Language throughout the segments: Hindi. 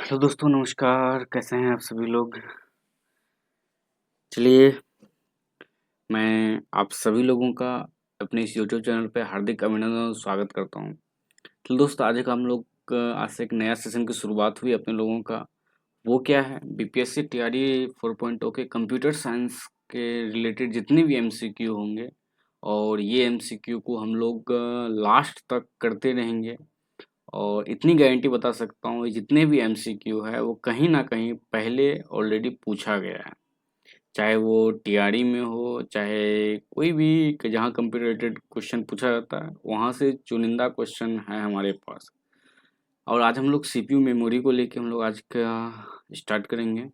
हेलो दोस्तों, नमस्कार। कैसे हैं आप सभी लोग? चलिए, मैं आप सभी लोगों का अपने इस यूट्यूब चैनल पे हार्दिक अभिनंदन और स्वागत करता हूँ। तो दोस्तों, आज एक हम लोग आज से एक नया सेशन की शुरुआत हुई अपने लोगों का। वो क्या है? बीपीएससी टीआरई 4.0 के कंप्यूटर साइंस के रिलेटेड जितने भी एमसीक्यू होंगे, और ये एमसीक्यू को हम लोग लास्ट तक करते रहेंगे। और इतनी गारंटी बता सकता हूँ, ये जितने भी एमसीक्यू है वो कहीं ना कहीं पहले ऑलरेडी पूछा गया है। चाहे वो टीआरई में हो, चाहे कोई भी जहाँ कंप्यूटर रिलेटेड क्वेश्चन पूछा जाता है, वहाँ से चुनिंदा क्वेश्चन है हमारे पास। और आज हम लोग सीपीयू मेमोरी को लेके हम लोग आज का स्टार्ट करेंगे।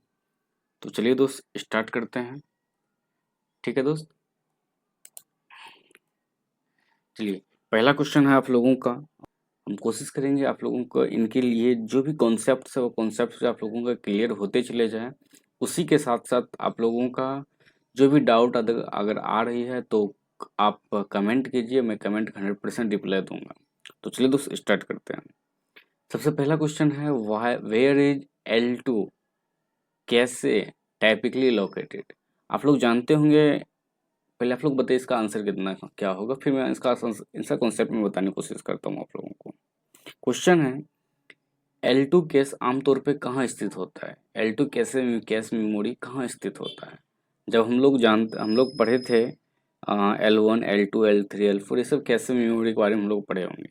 तो चलिए दोस्त, स्टार्ट करते हैं। ठीक है दोस्त, चलिए। पहला क्वेश्चन है आप लोगों का। हम कोशिश करेंगे आप लोगों को इनके लिए जो भी कॉन्सेप्ट है वो कॉन्सेप्ट आप लोगों का क्लियर होते चले जाएं। उसी के साथ साथ आप लोगों का जो भी डाउट अगर अगर आ रही है तो आप कमेंट कीजिए, मैं कमेंट का 100% रिप्लाई दूंगा। तो चलिए दोस्त, स्टार्ट करते हैं। सबसे पहला क्वेश्चन है, वाई वेयर इज L2 कैसे टाइपिकली लोकेटेड? आप लोग जानते होंगे। पहले आप लोग बताइए इसका आंसर कितना क्या होगा, फिर मैं इसका कॉन्सेप्ट में बताने की कोशिश करता हूँ आप लोगों को। क्वेश्चन है, L2 कैश आमतौर पे कहाँ स्थित होता है? L2 कैश मेमोरी कहाँ स्थित होता है? जब हम लोग पढ़े थे L1 L2 L3 L4, ये सब कैशे मेमोरी के बारे में हम लोग पढ़े होंगे।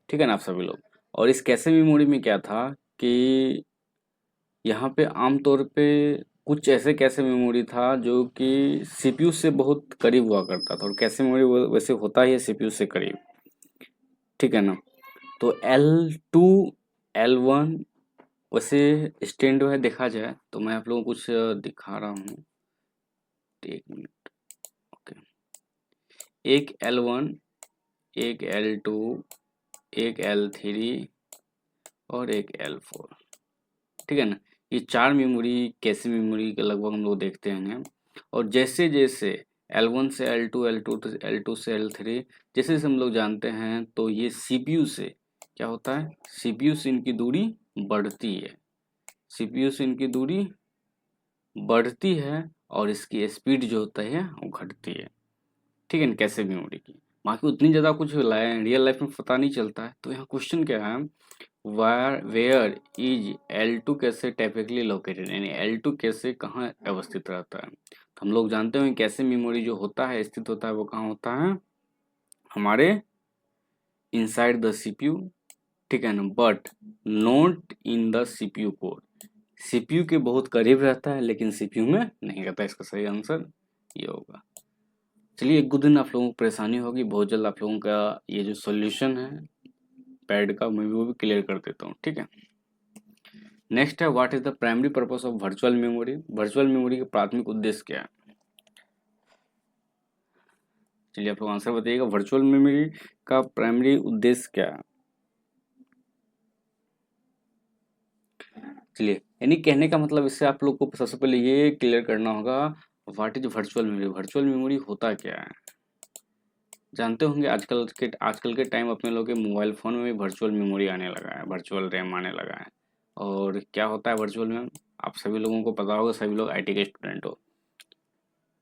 ठीक है ना आप सभी लोग? और इस कैशे मेमोरी में क्या था कि यहाँ पे आमतौर पे कुछ ऐसे कैशे मेमोरी था जो कि सीपीयू से बहुत करीब हुआ करता था, और कैशे मेमोरी वैसे होता ही है सीपीयू से करीब। ठीक है ना? तो L2 L1 वैसे स्टैंड है देखा जाए तो मैं आप लोगों को कुछ दिखा रहा हूँ। एक मिनट। ओके, एक L1, एक L2, एक L3 और एक L4। ठीक है ना? ये चार मेमोरी कैसे मेमोरी के लगभग हम लोग देखते हैं। और जैसे जैसे L1 से L2, L2 से L3, जैसे जैसे हम लोग जानते हैं तो ये सीपीयू से क्या होता है, सीपीयू से इनकी दूरी बढ़ती है। सीपीयू से इनकी दूरी बढ़ती है और इसकी स्पीड जो होता है वो घटती है। ठीक है ना, कैसे मेमोरी की। बाकी उतनी ज़्यादा कुछ रियल लाइफ में पता नहीं चलता है। तो यहाँ क्वेश्चन क्या है, वेयर इज L2 कैसे टाइपिकली लोकेटेड, यानी L2 कैसे कहाँ अवस्थित रहता है? तो हम लोग जानते हैं कैसे मेमोरी जो होता है स्थित होता है वो कहाँ होता है, हमारे इनसाइड द सीपीयू। ठीक है ना, but not in the CPU core. CPU के बहुत करीब रहता है लेकिन सीपीयू में नहीं रहता। इसका सही आंसर ये होगा। चलिए, एक दो दिन आप लोगों को परेशानी होगी, बहुत जल्द आप लोगों का ये जो सॉल्यूशन है पैड का, मैं वो भी क्लियर कर देता हूँ। ठीक है, नेक्स्ट है, what is the primary purpose of virtual memory? Virtual memory का प्राथमिक उद्देश्य क्या है? चलिए आप लोग आंसर बताइएगा, वर्चुअल मेमोरी का प्राइमरी उद्देश्य क्या है? चलिए, यानी कहने का मतलब इससे आप लोग को सबसे पहले ये क्लियर करना होगा, what is virtual memory. Virtual memory होता क्या है? जानते होंगे आजकल के टाइम अपने लोग के मोबाइल फ़ोन में भी वर्चुअल मेमोरी आने लगा है, वर्चुअल रैम आने लगा है। और क्या होता है वर्चुअल में, आप सभी लोगों को पता होगा, सभी लोग आईटी के स्टूडेंट हो।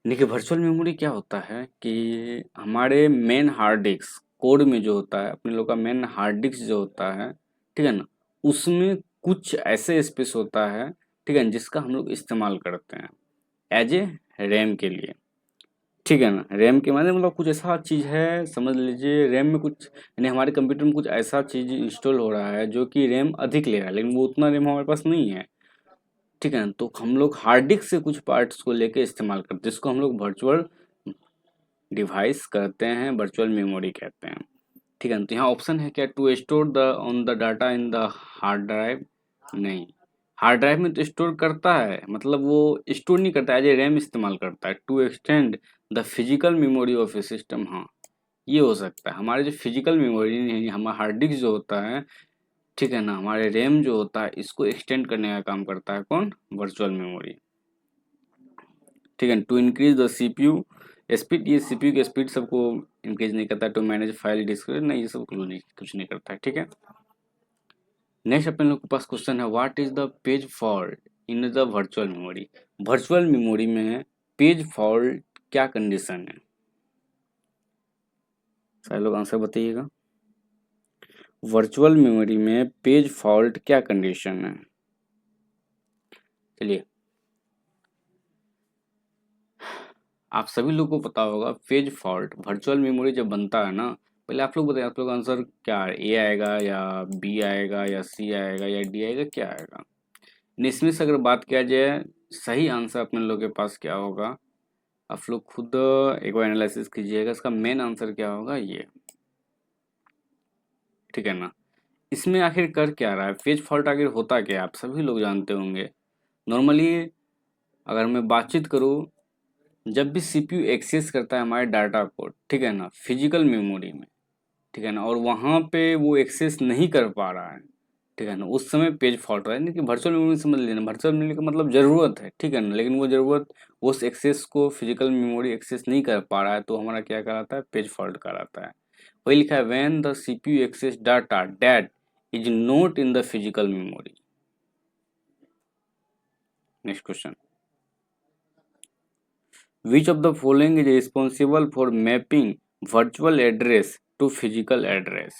देखिए, वर्चुअल मेमोरी क्या होता है कि हमारे मेन हार्ड डिस्क कोड में जो होता है, अपने लोग का मेन हार्ड डिस्क जो होता है, ठीक है ना, उसमें कुछ ऐसे स्पेस होता है, ठीक है, जिसका हम लोग इस्तेमाल करते हैं एज ए रैम के लिए। ठीक है ना, रैम के माने मतलब कुछ ऐसा चीज़ है, समझ लीजिए रैम में कुछ, यानी हमारे कंप्यूटर में कुछ ऐसा चीज़ इंस्टॉल हो रहा है जो कि रैम अधिक ले रहा है, लेकिन वो उतना रैम हमारे पास नहीं है। ठीक है ना, तो हम लोग हार्ड डिस्क से कुछ पार्ट्स को लेके इस्तेमाल करते हैं, जिसको हम लोग वर्चुअल डिवाइस कहते हैं, वर्चुअल मेमोरी कहते हैं। ठीक है ना, तो यहाँ ऑप्शन है क्या, to store the on the data in the hard drive? नहीं, हार्ड ड्राइव में तो स्टोर करता है, मतलब वो स्टोर नहीं करता, एज ए रैम इस्तेमाल करता है। To extend the physical memory of a system, हाँ ये हो सकता है। हमारे जो फिजिकल मेमोरी है, हमारा हार्ड डिस्क जो होता है, ठीक है ना, हमारे रैम जो होता है, इसको एक्सटेंड करने का काम करता है कौन, वर्चुअल मेमोरी। ठीक है, to increase the CPU speed, ये सीपीयू की स्पीड सबको इंक्रीज नहीं करता। टू मैनेज फाइल डिस्क, नहीं ये सब कुछ नहीं करता है। ठीक है, नेक्स्ट अपने लोग के पास क्वेश्चन है, what is the page fault in the virtual memory. Virtual memory में पेज फॉल्ट क्या कंडीशन है, सारे लोग आंसर बताइएगा। वर्चुअल मेमोरी में पेज फॉल्ट क्या कंडीशन है। चलिए, आप सभी लोग को पता होगा पेज फॉल्ट वर्चुअल मेमोरी जब बनता है ना, पहले आप लोग बताइए, आप लोग आंसर क्या है, ए आएगा या बी आएगा या सी आएगा या डी आएगा, क्या आएगा। इसमें से अगर बात किया जाए सही आंसर अपने लोग के पास क्या होगा, आप लोग खुद एक बार एनालिसिस कीजिएगा, इसका मेन आंसर क्या होगा ये, ठीक है ना। इसमें आखिर कर क्या रहा है, पेज फॉल्ट आखिर होता क्या है, आप सभी लोग जानते होंगे। नॉर्मली अगर मैं बातचीत करूँ, जब भी सीपीयू एक्सेस करता है हमारे डाटा को, ठीक है ना, फिजिकल मेमोरी में, ठीक है ना, और वहाँ पे वो एक्सेस नहीं कर पा रहा है, ठीक है ना, उस समय पेज फॉल्ट रहा है। कि वर्चुअल मेमोरी समझ लेना, वर्चुअल मेमोरी का मतलब ज़रूरत है, ठीक है ना, लेकिन वो ज़रूरत उस एक्सेस को फिजिकल मेमोरी एक्सेस नहीं कर पा रहा है, तो हमारा क्या कहलाता है, पेज फॉल्ट कहलाता है। वही लिखा है, when the CPU access data that is not in the physical memory. Next question, which of the following is responsible for mapping virtual address to physical address?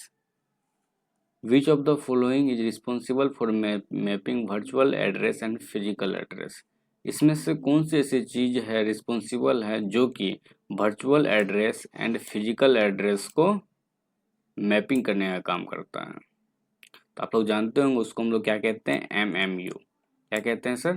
Which of the following is responsible for mapping virtual address and physical address? इसमें से कौन सी ऐसी चीज है रिस्पॉन्सिबल है जो कि virtual address and physical address को मैपिंग करने का काम करता है। तो आप लोग जानते होंगे उसको हम लोग क्या कहते हैं, एमएमयू। क्या कहते हैं सर,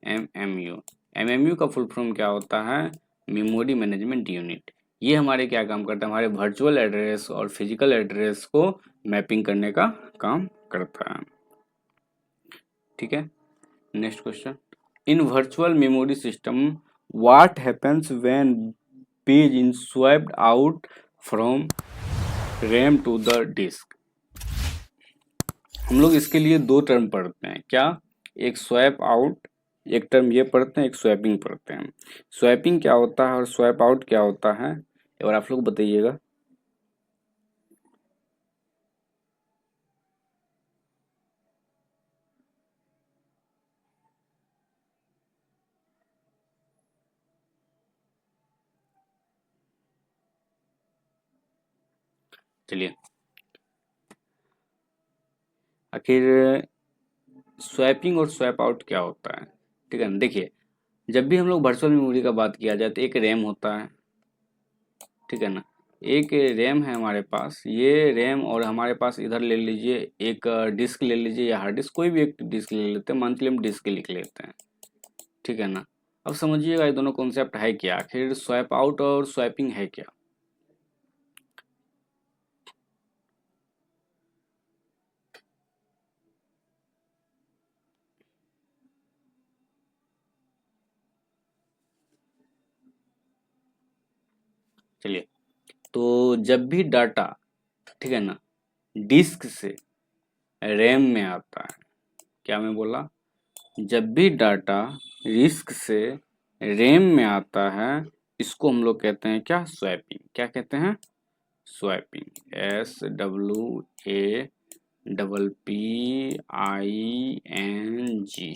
एमएमयू। एमएमयू का फुल फॉर्म क्या होता है, मेमोरी मैनेजमेंट यूनिट। ये हमारे क्या काम करता है, हमारे वर्चुअल एड्रेस और फिजिकल एड्रेस को मैपिंग करने का काम करता है, ठीक है। Next question, in virtual memory system what happens when page in swapped out from RAM to the disk. हम लोग इसके लिए दो टर्म पढ़ते हैं, क्या, एक स्वैप आउट, एक टर्म ये पढ़ते हैं, एक स्वैपिंग पढ़ते हैं। स्वैपिंग क्या होता है और स्वैप आउट क्या होता है, एक बार आप लोग बताइएगा। चलिए, आखिर स्वैपिंग और स्वैप आउट क्या होता है, ठीक है ना। देखिए, जब भी हम लोग वर्चुअल मेमोरी का बात किया जाए तो एक रैम होता है, ठीक है ना, एक रैम है हमारे पास, ये रैम, और हमारे पास इधर ले लीजिए एक डिस्क ले लीजिए या हार्ड डिस्क, कोई भी एक डिस्क ले लेते हैं, मान के लिए हम डिस्क लिख लेते हैं, ठीक है ना। अब समझिएगा ये दोनों कॉन्सेप्ट है क्या, आखिर स्वैप आउट और स्वैपिंग है क्या। चलिए, तो जब भी डाटा, ठीक है ना, डिस्क से रैम में आता है, क्या मैं बोला, जब भी डाटा डिस्क से रैम में आता है, इसको हम लोग कहते हैं क्या, स्वैपिंग। क्या कहते हैं, स्वैपिंग, SWAPPING,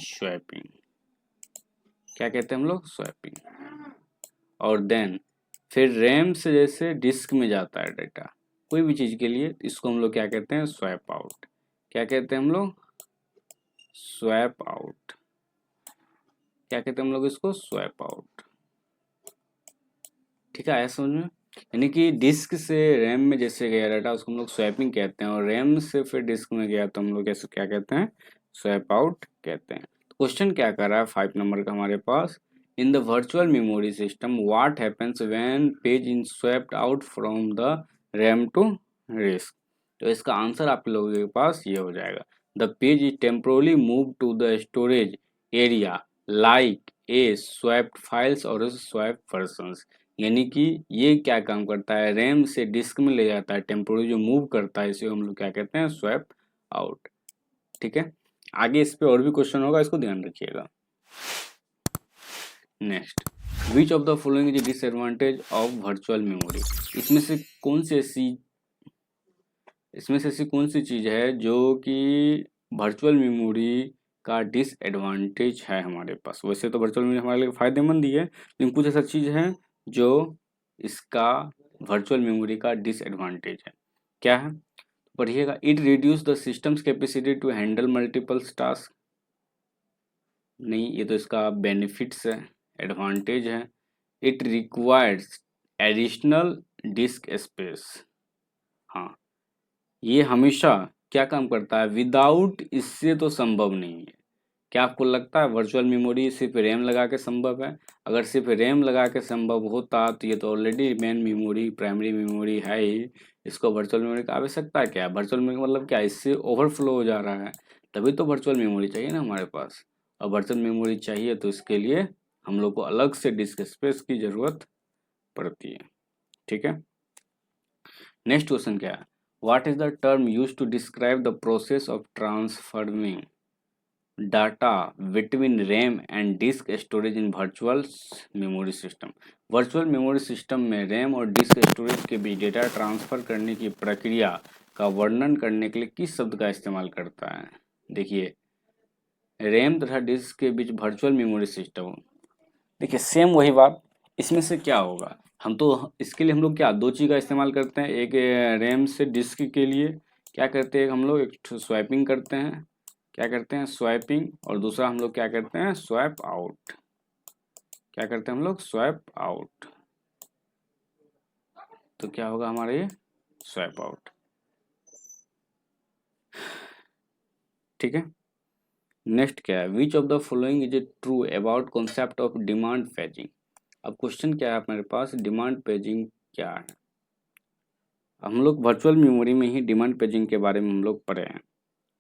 स्वैपिंग। क्या कहते हैं हम लोग, स्वैपिंग। और देन फिर रैम से जैसे डिस्क में जाता है डाटा कोई भी चीज़ के लिए, इसको हम लोग क्या कहते हैं, स्वैप आउट। क्या कहते हैं हम लोग, स्वैप आउट। क्या कहते हैं हम लोग इसको, स्वैप आउट, ठीक है, आया समझ में। यानी कि डिस्क से रैम में जैसे गया डाटा उसको हम लोग स्वैपिंग कहते हैं, और रैम से फिर डिस्क में गया तो हम लोग कैसे क्या कहते हैं, स्वैप आउट कहते हैं। क्वेश्चन क्या कर रहा है 5 नंबर का हमारे पास, in the virtual memory system what happens when page in swapped out from the RAM to disk. तो इसका आंसर आप लोगों के पास ये हो जाएगा, the page is temporarily move to the storage area like a swapped files और स्वैप वर्जन्स। यानी कि ये क्या काम करता है, रैम से डिस्क में ले जाता है, टेम्पोररी जो मूव करता है, इसे हम लोग क्या कहते हैं, स्वैप आउट, ठीक है। आगे इस पे और भी क्वेश्चन होगा, इसको ध्यान रखिएगा। Next, which of the following is disadvantage of virtual memory. इसमें से कौन सी ऐसी इसमें से ऐसी कौन सी चीज़ है जो कि वर्चुअल मेमोरी का डिसएडवांटेज है हमारे पास? वैसे तो वर्चुअल मेमोरी हमारे लिए फ़ायदेमंद ही है, लेकिन कुछ ऐसा चीज़ है जो इसका वर्चुअल मेमोरी का डिसएडवांटेज है। क्या है? पढ़िएगा। It reduce the system's capacity to handle multiple task. नहीं, ये तो इसका बेनिफिट्स है, एडवांटेज है। It requires additional disk space. हाँ, ये हमेशा क्या काम करता है? विदाउट इससे तो संभव नहीं है। क्या आपको लगता है वर्चुअल मेमोरी सिर्फ रैम लगा के संभव है? अगर सिर्फ रैम लगा के संभव होता तो ये तो already main memory, primary memory है ही। इसको वर्चुअल मेमोरी की आवश्यकता क्या है? वर्चुअल मेमोरी मतलब क्या, इससे ओवरफ्लो हो जा रहा है, तभी तो वर्चुअल मेमोरी चाहिए ना हमारे पास। और वर्चुअल मेमोरी चाहिए तो इसके लिए हम लोग को अलग से डिस्क स्पेस की जरूरत पड़ती है। ठीक है, नेक्स्ट क्वेश्चन क्या है? What is the term use to describe the process of transferring data between RAM and disk storage in virtual memory system? Virtual memory system में रैम और डिस्क स्टोरेज के बीच डेटा ट्रांसफर करने की प्रक्रिया का वर्णन करने के लिए किस शब्द का इस्तेमाल करता है? देखिए, रैम तथा डिस्क के बीच वर्चुअल मेमोरी सिस्टम, देखिए सेम वही बात। इसमें से क्या होगा, हम तो इसके लिए हम लोग क्या दो चीज़ का इस्तेमाल करते हैं। एक रैम से डिस्क के लिए क्या करते हैं हम लोग, एक स्वाइपिंग करते हैं। क्या करते हैं? स्वाइपिंग। और दूसरा हम लोग क्या करते हैं? Swap out. क्या करते हैं हम लोग? Swap out. तो क्या होगा हमारा ये? Swap out. ठीक है, नेक्स्ट क्या है? विच of the following is it true about concept of demand paging? अब क्वेश्चन क्या है हमारे पास? डिमांड पेजिंग क्या है? हम लोग वर्चुअल मेमोरी में ही डिमांड पेजिंग के बारे में हम लोग पढ़े हैं।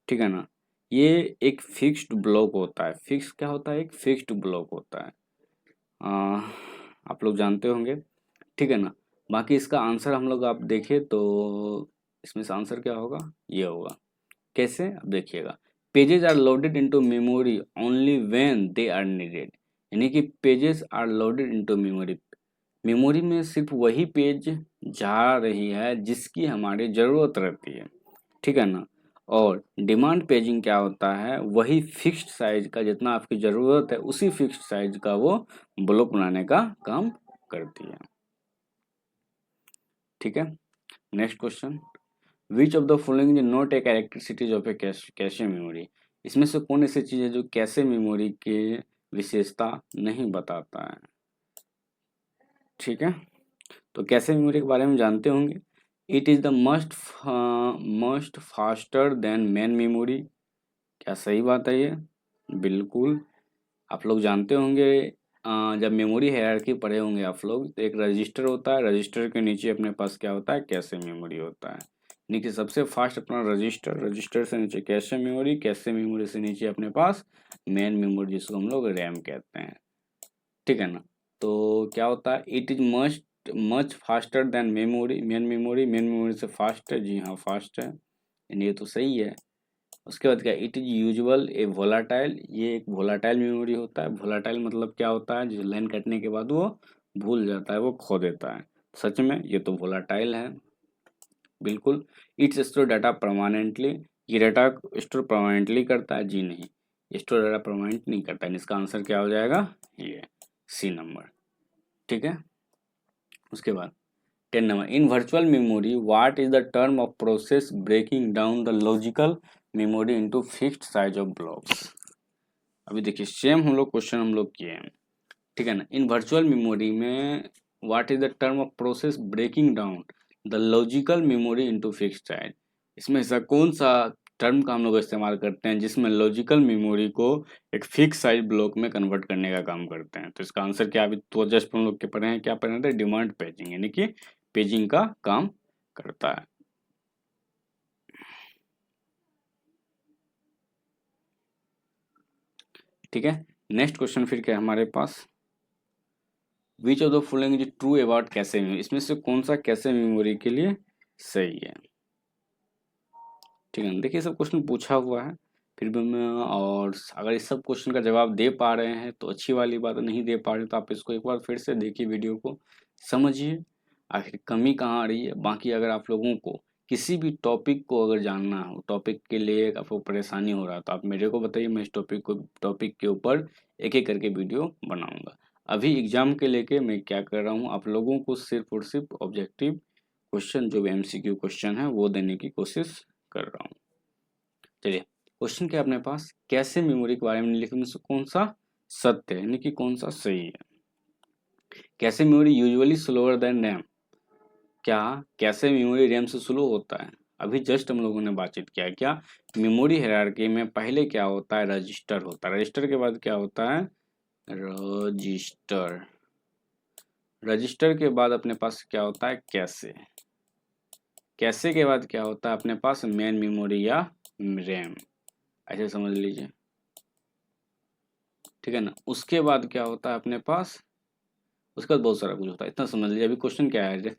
ठीक है ना? ये एक फिक्स्ड ब्लॉक होता है। फिक्स क्या होता है? एक फिक्स्ड ब्लॉक होता है। आ, आप लोग जानते होंगे। ठीक है ना? बाकी इसका आंसर हम लोग आप देखें तो इसमें से आंसर क्या होगा? ये होगा। कैसे? अब देखिएगा। Pages are loaded into memory only when they are needed. यानी कि pages are loaded into memory, memory में सिर्फ वही पेज जा रही है जिसकी हमारी ज़रूरत रहती है। ठीक है ना? और डिमांड पेजिंग क्या होता है? वही फिक्स्ड साइज का, जितना आपकी ज़रूरत है उसी फिक्स्ड साइज का वो ब्लॉक बनाने का काम करती है। ठीक है, next question. Which of the following is not a characteristic of A cache memory? इसमें से कौन ऐसी चीज़ है जो कैशे मेमोरी के विशेषता नहीं बताता है? ठीक है, तो कैशे मेमोरी के बारे में जानते होंगे। It is the must faster than main memory. क्या सही बात है ये? बिल्कुल। आप लोग जानते होंगे, जब मेमोरी हायरार्की पढ़े होंगे आप लोग, तो एक रजिस्टर होता है, रजिस्टर के नीचे अपने पास क्या होता है? कैशे मेमोरी होता है। यानी कि सबसे फास्ट अपना रजिस्टर, रजिस्टर से नीचे कैशे मेमोरी, कैशे मेमोरी से नीचे अपने पास मेन मेमोरी, जिसको हम लोग रैम कहते हैं। ठीक है ना? तो क्या होता है? It is must much faster than memory, main memory से फास्ट है। जी हाँ, फास्ट है, यानी ये तो सही है। उसके बाद क्या? It is usual A volatile, ये एक वोलाटाइल मेमोरी होता है। वोलाटाइल मतलब क्या होता है? जो लाइन कटने के बाद वो भूल जाता है, वो खो देता है। सच में ये तो वोलाटाइल है, बिल्कुल। इट्स स्टोर डाटा परमानेंटली, ये डाटा स्टोर परमानेंटली करता है? जी नहीं, स्टोर डाटा परमानेंट नहीं करता है। इसका आंसर क्या हो जाएगा? ये सी नंबर। ठीक है, उसके बाद 10 number. In virtual memory what is the term of process breaking down the logical memory into fixed size of blocks? अभी देखिए, सेम हम लोग क्वेश्चन हम लोग किए हैं। ठीक है ना? इन वर्चुअल मेमोरी में what is the term of process breaking down the logical memory into fixed size? इसमें ऐसा कौन सा टर्म का हम लोग इस्तेमाल करते हैं जिसमें लॉजिकल मेमोरी को एक फिक्स साइज ब्लॉक में कन्वर्ट करने का काम करते हैं? तो इसका आंसर क्या? अभी तो जस्ट हम लोग के पढ़े हैं, क्या पढ़े थे? डिमांड पेजिंग, यानी कि पेजिंग का काम करता है। ठीक है, नेक्स्ट क्वेश्चन फिर क्या है हमारे पास? Which of the following is true about cache memory? इसमें से कौन सा कैशे मेमोरी के लिए सही है? ठीक है, देखिए सब क्वेश्चन पूछा हुआ है, फिर भी मैं, और अगर इस सब क्वेश्चन का जवाब दे पा रहे हैं तो अच्छी वाली बात है, नहीं दे पा रहे तो आप इसको एक बार फिर से देखिए, वीडियो को समझिए आखिर कमी कहाँ आ रही है। बाकी अगर आप लोगों को किसी भी टॉपिक को अगर जानना हो, टॉपिक के लिए आपको परेशानी हो रहा है तो आप मेरे को बताइए, मैं इस टॉपिक के ऊपर एक एक करके वीडियो बनाऊंगा। अभी एग्जाम के लेके मैं क्या कर रहा हूँ, आप लोगों को सिर्फ और सिर्फ ऑब्जेक्टिव क्वेश्चन जो भी MCQ क्वेश्चन है वो देने की कोशिश कर रहा हूँ। चलिए, क्वेश्चन क्या अपने पास, कैसे मेमोरी के बारे में लिखने से कौन सा सत्य है यानी कि कौन सा सही है। कैसे memory usually slower then RAM, क्या कैसे मेमोरी रैम से स्लो होता है। अभी जस्ट हम लोगों ने बातचीत किया क्या, मेमोरी हायरार्की में पहले क्या होता है, रजिस्टर होता है, रजिस्टर के बाद क्या होता है, रजिस्टर, रजिस्टर के बाद अपने पास क्या होता है, कैसे, कैसे के बाद क्या होता है अपने पास, मेन मेमोरी या रैम, ऐसे समझ लीजिए, ठीक है ना। उसके बाद क्या होता है अपने पास, उसके बाद बहुत सारा कुछ होता है, इतना समझ लीजिए। अभी क्वेश्चन क्या है,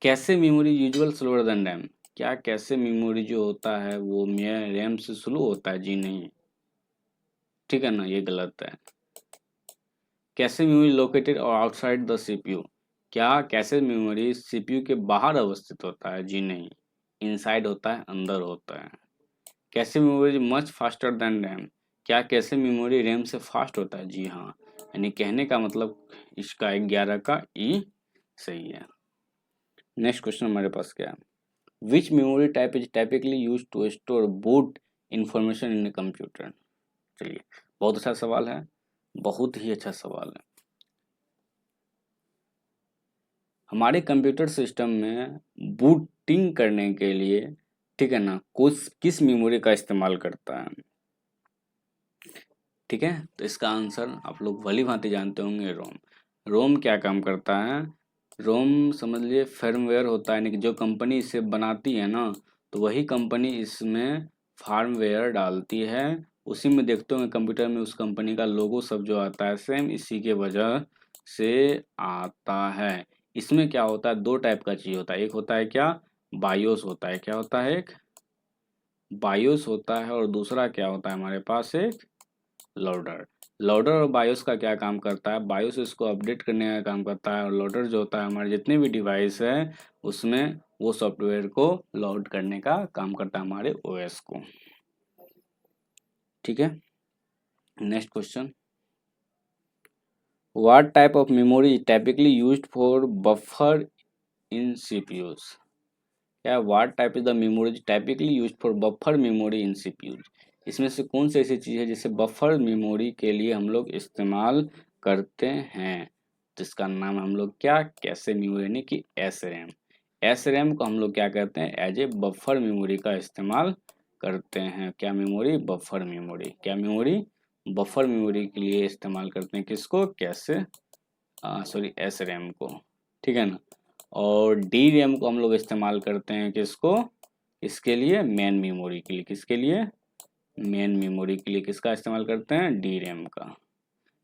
कैसे memory usual slower then RAM, क्या कैसे मेमोरी जो होता है वो रैम से स्लो होता है, जी नहीं, ठीक है ना, ये गलत है। कैसे मेमोरी लोकेटेड और आउटसाइड द सीपीयू, क्या कैसे मेमोरी सीपीयू के बाहर अवस्थित होता है, जी नहीं, इनसाइड होता है, अंदर होता है। कैसे memory much faster than RAM, क्या कैसे मेमोरी रैम से फास्ट होता है, जी हाँ, यानी कहने का मतलब इसका 11 का ई सही है। नेक्स्ट क्वेश्चन हमारे पास क्या है, which memory type is typically use to store boot information in computer. चलिए, बहुत अच्छा सवाल है, बहुत ही अच्छा सवाल है। हमारे कंप्यूटर सिस्टम में बूटिंग करने के लिए, ठीक है ना, किस मेमोरी का इस्तेमाल करता है, ठीक है, तो इसका आंसर आप लोग भली भांति जानते होंगे, रोम। रोम क्या काम करता है, रोम समझ लीजिए फर्मवेयर होता है, यानी कि जो कंपनी इसे बनाती है ना, तो वही कंपनी इसमें फार्मवेयर डालती है, उसी में देखते होंगे कंप्यूटर में उस कंपनी का लोगो सब जो आता है सेम इसी के वजह से आता है। इसमें क्या होता है, दो टाइप का चीज होता है, एक होता है क्या, बायोस होता है, क्या होता है, एक बायोस होता है, और दूसरा क्या होता है हमारे पास, एक लोडर। लोडर और बायोस का क्या काम करता है, बायोस इसको अपडेट करने का काम करता है, और लोडर जो होता है हमारे जितने भी डिवाइस है उसमें वो सॉफ्टवेयर को लोड करने का काम करता है, हमारे ओएस को, ठीक है। Next question, what type of memory typically used for buffer in CPUs, क्या what type is the memory typically used for buffer memory in CPUs, इसमें से कौन सी ऐसी चीज है जिसे बफर मेमोरी के लिए हम लोग इस्तेमाल करते हैं, जिसका नाम हम लोग क्या, कैसे मेमोरी यानी कि एस रैम। एस रैम को हम लोग क्या कहते हैं, एज ए बफर मेमोरी का इस्तेमाल करते हैं। क्या मेमोरी, बफर मेमोरी, क्या मेमोरी, बफर मेमोरी के लिए इस्तेमाल करते हैं, किसको, कैसे, सॉरी एस रैम को, ठीक है ना। और डी रैम को हम लोग इस्तेमाल करते हैं किसको, इसके लिए मेन मेमोरी के लिए, किसके लिए, मेन मेमोरी के लिए किसका इस्तेमाल करते हैं, डी रैम का,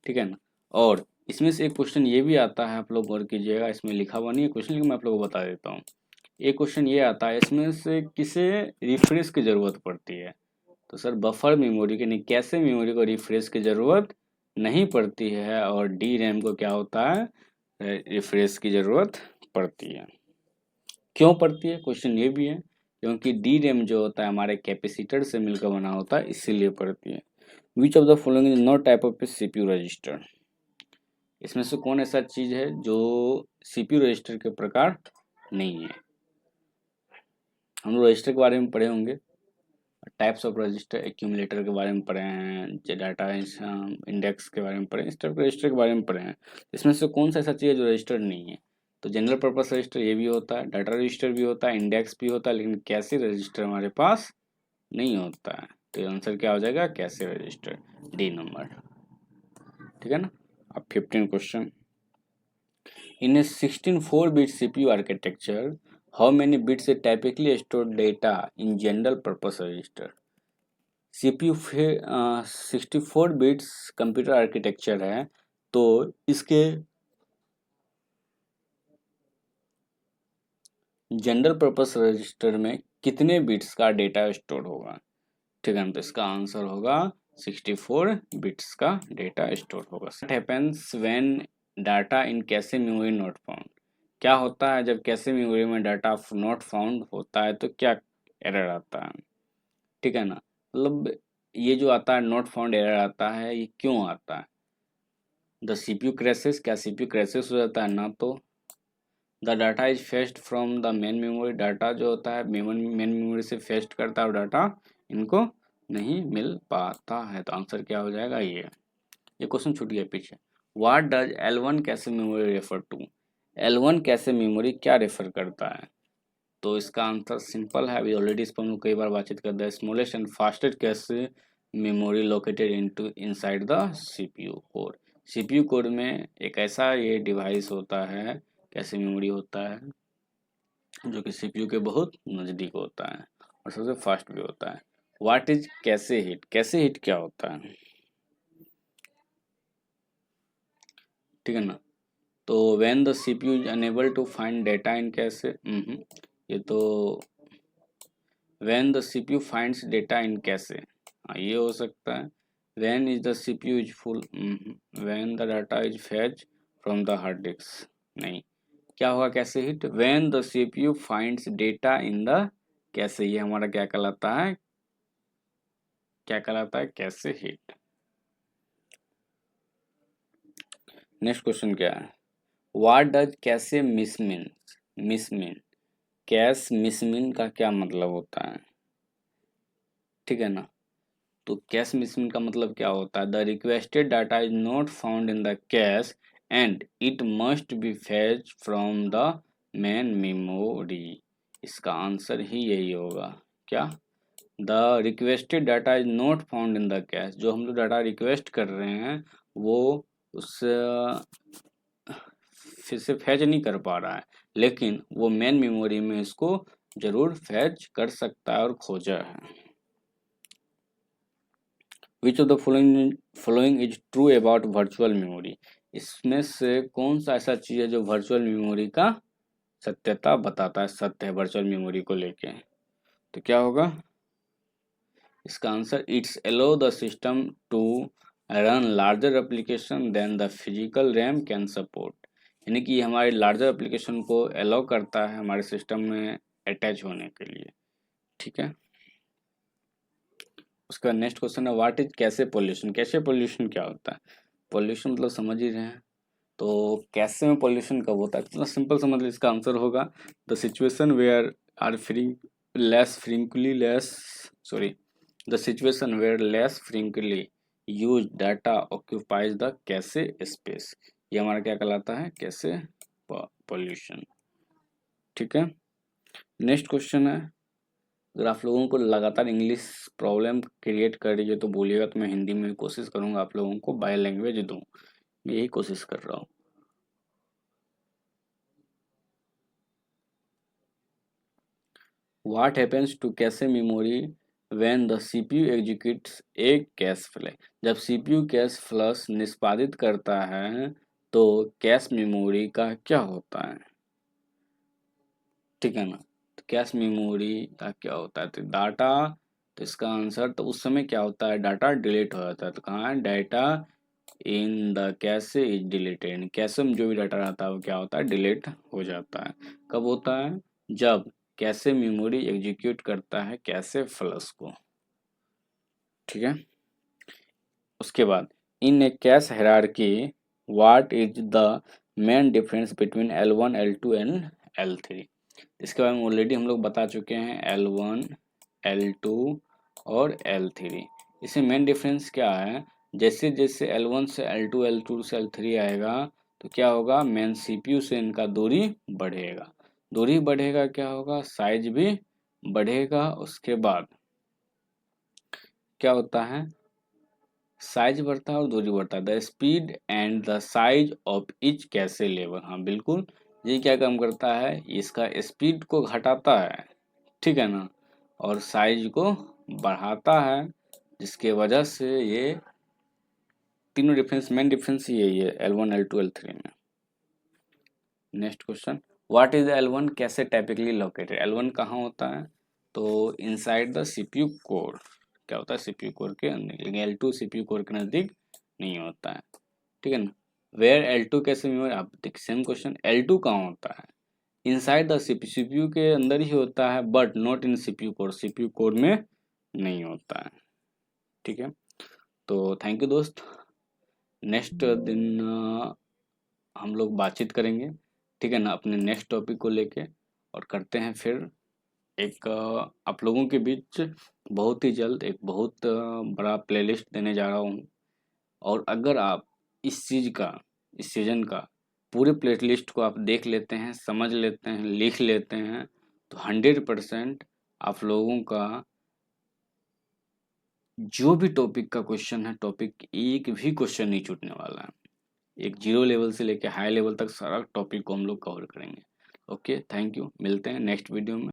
ठीक है ना। और इसमें से एक क्वेश्चन ये भी आता है, आप लोग गौर कीजिएगा, इसमें लिखा हुआ नहीं है क्वेश्चन, लेकिन मैं आप लोगों को बता देता हूँ। एक क्वेश्चन ये आता है, इसमें से किसे रिफ्रेश की जरूरत पड़ती है, तो सर बफर मेमोरी के नहीं, कैसे मेमोरी को रिफ्रेश की जरूरत नहीं पड़ती है, और डी रैम को क्या होता है, रिफ्रेश की जरूरत पड़ती है। क्यों पड़ती है, क्वेश्चन ये भी है, क्योंकि डी रैम जो होता है हमारे कैपेसिटर से मिलकर बना होता है, इसीलिए पड़ती है। विच of the following is not type of CPU register, इसमें से कौन ऐसा चीज है जो सीपीयू रजिस्टर के प्रकार नहीं है। हम लोग रजिस्टर के बारे में पढ़े होंगे, टाइप्स ऑफ रजिस्टर, एक्यूमुलेटर के बारे में पढ़े हैं, डाटा इंडेक्स के बारे में पढ़े हैं, इस टाइप के रजिस्टर के बारे में पढ़े हैं। इसमें से कौन सा ऐसा चीज़ है जो रजिस्टर नहीं है, तो जनरल पर्पस रजिस्टर ये भी होता है, डाटा रजिस्टर भी होता है, इंडेक्स भी होता है, लेकिन कैसे रजिस्टर हमारे पास नहीं होता है, तो आंसर क्या हो जाएगा, कैसे रजिस्टर, डी नंबर, ठीक है ना। अब 15 question, in A 64-bit CPU architecture, how many bits is typically stored data in general purpose register? CPU 64 bits computer architecture है, तो इसके जनरल पर्पस रजिस्टर में कितने बिट्स का डेटा स्टोर होगा, ठीक है, तो इसका आंसर होगा 64 बिट्स का डेटा स्टोर होगा। What happens when data in cache memory not found, क्या होता है जब कैशे मेमोरी में डाटा नॉट फाउंड होता है तो क्या एरर आता है, ठीक है ना। मतलब ये जो आता है नॉट फाउंड एरर आता है, ये क्यों आता है? द सीपीयू क्रैशेस, क्या सीपीयू क्रैशेस हो जाता है? ना तो। The data is fetched from the main memory, data जो होता है मेन मेमोरी से फेच्ड करता है और डाटा इनको नहीं मिल पाता है, तो आंसर क्या हो जाएगा? ये क्वेश्चन छूट गया पीछे। What does L1 cache memory refer to? L1 cache memory क्या रेफर करता है? तो इसका आंसर सिंपल है, अभी ऑलरेडी इस पर हम लोग कई बार बातचीत कर दिया। Smallest and fastest cache memory located inside the CPU core. CPU core में एक ऐसा ये डिवाइस होता है, कैशे मेमोरी होता है, जो कि सीपीयू के बहुत नज़दीक होता है और सबसे फास्ट भी होता है। What is cache hit? Cache hit क्या होता है, ठीक है ना। तो when the CPU is unable to find data in cache, ये तो when the CPU finds data in cache, हाँ ये हो सकता है। When is the CPU is full, when the data is fetch from the hard disk, नहीं। क्या होगा cache hit? When the CPU finds data in the cache, ये हमारा क्या कहलाता है? क्या कहलाता है? Cache hit. नेक्स्ट क्वेश्चन क्या है? What does cache miss mean? Miss mean, cache miss mean का क्या मतलब होता है, ठीक है ना। तो कैश मिसमिन का मतलब क्या होता है? The requested data is not found in the cash and it must be fetch from the main memory. इसका आंसर ही यही होगा। क्या? The requested data is not found in the cash, जो हम लोग डाटा रिक्वेस्ट कर रहे हैं वो उस फिर से फैच नहीं कर पा रहा है, लेकिन वो मेन मेमोरी में इसको जरूर फैच कर सकता है और खोजा है। विच of the following is true about virtual memory? इसमें से कौन सा ऐसा चीज है जो वर्चुअल मेमोरी का सत्यता बताता है, सत्य है वर्चुअल मेमोरी को लेके? तो क्या होगा इसका answer? It's allow the system to run larger application than the physical RAM can support, यानी कि हमारे लार्जर एप्लीकेशन को अलाउ करता है हमारे सिस्टम में अटैच होने के लिए, ठीक है। उसका नेक्स्ट क्वेश्चन है what is cache pollution? Cache pollution क्या होता है? पॉल्यूशन मतलब समझ ही रहे हैं। तो कैशे में पॉल्यूशन कब होता है? इतना सिंपल समझ लो, इसका आंसर होगा the situation where are frequently less sorry the situation where less frequently use data occupies the cache space. ये हमारा क्या कहलाता है? कैशे पॉल्यूशन, ठीक है। नेक्स्ट क्वेश्चन है, अगर आप लोगों को लगातार इंग्लिश प्रॉब्लम क्रिएट कर रही है तो बोलिएगा, तो मैं हिंदी में कोशिश करूंगा आप लोगों को बाय लैंग्वेज दूं, मैं यही कोशिश कर रहा हूँ। What happens to cache memory when the CPU executes a cache flag? जब सीपीयू कैश फ्लश निष्पादित करता है तो कैश मेमोरी का क्या होता है, ठीक है ना। तो कैश मेमोरी का क्या होता है? तो डाटा, तो इसका आंसर तो उस समय क्या होता है? डाटा डिलीट हो जाता है। तो कहाँ है? Data in the cache is deleted, cache में जो भी डाटा रहता है वो क्या होता है? डिलीट हो जाता है। कब होता है? जब कैशे मेमोरी एग्जीक्यूट करता है कैशे फ्लश को, ठीक है। उसके बाद in a cache hierarchy what is the main difference between L1 L2 and L3? इसके बारे में ऑलरेडी हम लोग बता चुके हैं, L1 L2 और L3। इसमें मेन डिफरेंस क्या है? जैसे जैसे L1 से L2 L2 से L3 आएगा तो क्या होगा? मेन सीपीयू से इनका दूरी बढ़ेगा। दूरी बढ़ेगा क्या होगा? साइज भी बढ़ेगा। उसके बाद क्या होता है? साइज बढ़ता है और दूरी बढ़ता है। The speed and the size of each cache level, हाँ बिल्कुल, ये क्या काम करता है? इसका स्पीड को घटाता है, ठीक है ना, और साइज को बढ़ाता है, जिसके वजह से ये तीनों डिफरेंस, मेन डिफरेंस यही है L1 L2 L3 में। Next question, what is L1 कैसे टाइपिकली लोकेटेड? L1 कहाँ होता है? तो इनसाइड द सीपीयू कोर, क्या होता है? सीपीयू कोर के अंदर, लेकिन L2 सीपीयू कोर के नज़दीक नहीं होता है, ठीक है ना। वेयर L2 कैसे मेमोरी, आप देखिए सेम क्वेश्चन, L2 कहाँ होता है, इनसाइड द सीपीयू, सीपीयू के अंदर ही होता है, but not in CPU code, CPU code में नहीं होता है। ठीक है, तो थैंक यू दोस्त। नेक्स्ट दिन हम लोग बातचीत करेंगे, ठीक है ना, अपने नेक्स्ट टॉपिक को लेके, और करते हैं फिर एक आप लोगों के बीच बहुत ही जल्द एक बहुत बड़ा प्लेलिस्ट देने जा रहा हूँ। और अगर आप इस चीज़ का, इस सीजन का पूरे प्लेलिस्ट को आप देख लेते हैं, समझ लेते हैं, लिख लेते हैं, तो 100% आप लोगों का जो भी टॉपिक का क्वेश्चन है, टॉपिक एक भी क्वेश्चन नहीं छूटने वाला है। एक जीरो लेवल से लेके हाई लेवल तक सारा टॉपिक को हम लोग कवर करेंगे। ओके, थैंक यू, मिलते हैं नेक्स्ट वीडियो में।